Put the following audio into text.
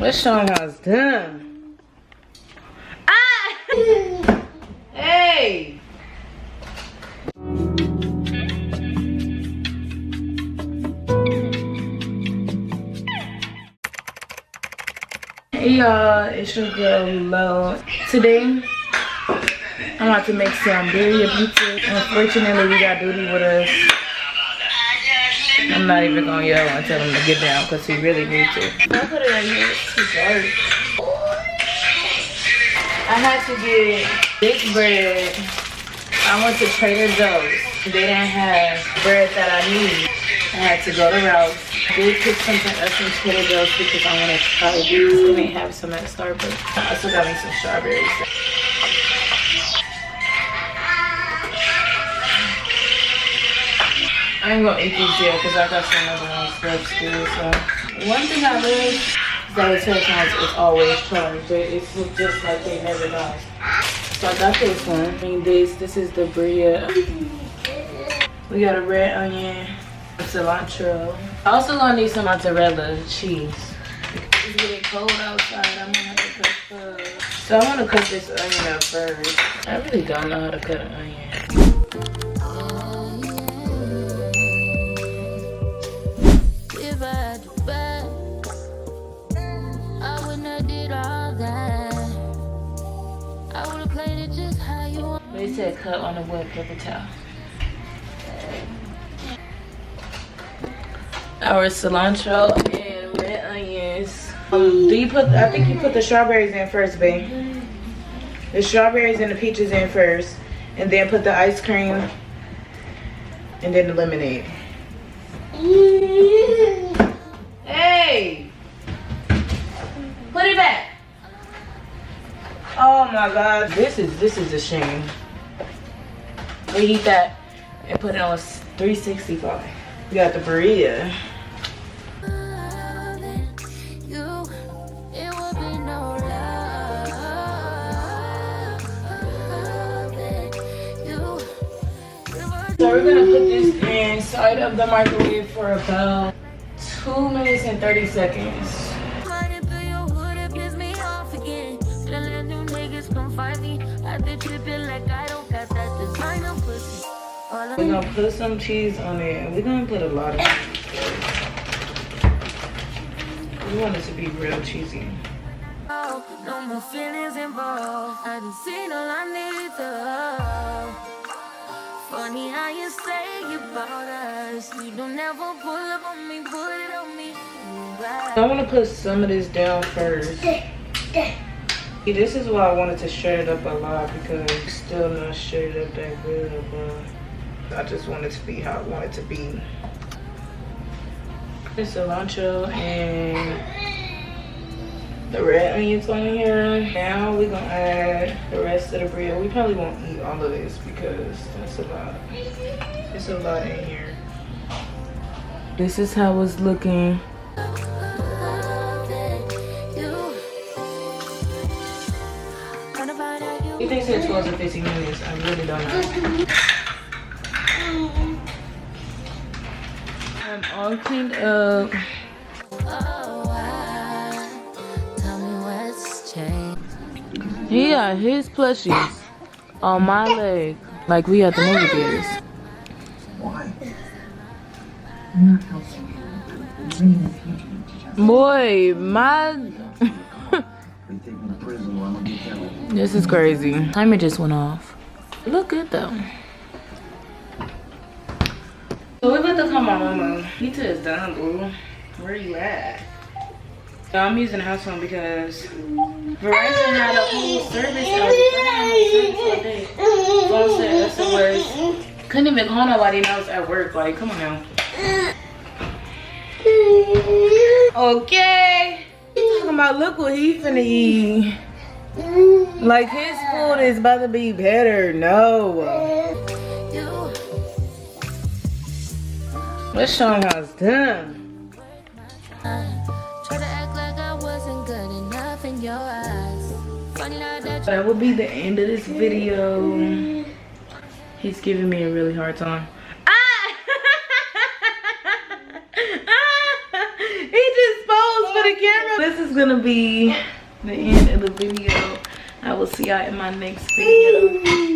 Let's show him how it's done. Ah! Hey! Hey y'all, it's your girl Lo. Today, I'm about to make some birria pizza. Unfortunately, we got Duty with us. I'm not even gonna yell and tell him to get down because he really needs to. I put it in here, it's too dark. I had to get this bread. I went to Trader Joe's. They didn't have bread that I need. I had to go to Ralph's. I did pick something up from Trader Joe's because I wanted to try these. They didn't have some at Starbucks. I also got me some strawberries. I ain't gonna eat these yet because I got some other ones left still. So one thing I love is that the telephone is always charged. It's just like they never die. So I got this one. I mean, this is the Birria. We got a red onion, cilantro. I also gonna need some mozzarella cheese. It's getting cold outside. I'm gonna have to cut stuff. So I wanna cut this onion up first. I really don't know how to cut an onion. They said cut on a wood paper towel. Our cilantro and red onions. Do you put? I think you put the strawberries in first, babe. The strawberries and the peaches in first, and then put the ice cream, and then the lemonade. Hey, put it back. Oh my God, this is a shame. We eat that and put it on 365. We got the Birria. So we're gonna put this inside of the microwave for about 2 minutes and 30 seconds. We're gonna put some cheese on it. We're gonna put a lot of cheese. We want it to be real cheesy. No more feelings involved. I done seen all I need to. Funny how you say about us. You don't ever pull up on me, put it on me. I want to put some of this down first. See, this is why I wanted to shred it up a lot because it's still not shredded up that good, but I just want it to be how I want it to be. The cilantro and the red onions on here. Now we're gonna add the rest of the bread. We probably won't eat all of this because that's a lot. It's a lot in here. This is how it's looking. If they said 12 to 15 minutes, I really don't know. I'm all cleaned up. He got his plushies on my leg, like we at the movie theaters. Why? I'm not helping you. Boy, my... This is crazy. Timer just went off. Look good though. So we're about to call my mama. Pizza is done, boo. Where you at? So I'm using the house phone because Verizon had a whole service all day. So I said SOS. Couldn't even call nobody and I was at work. Like, come on now. Okay. He's talking about look what he finna eat. Like his food is about to be better. No. Let's show him how it's done. That will be the end of this video. He's giving me a really hard time. He just posed for the camera. This is gonna be the end of the video. I will see y'all in my next video.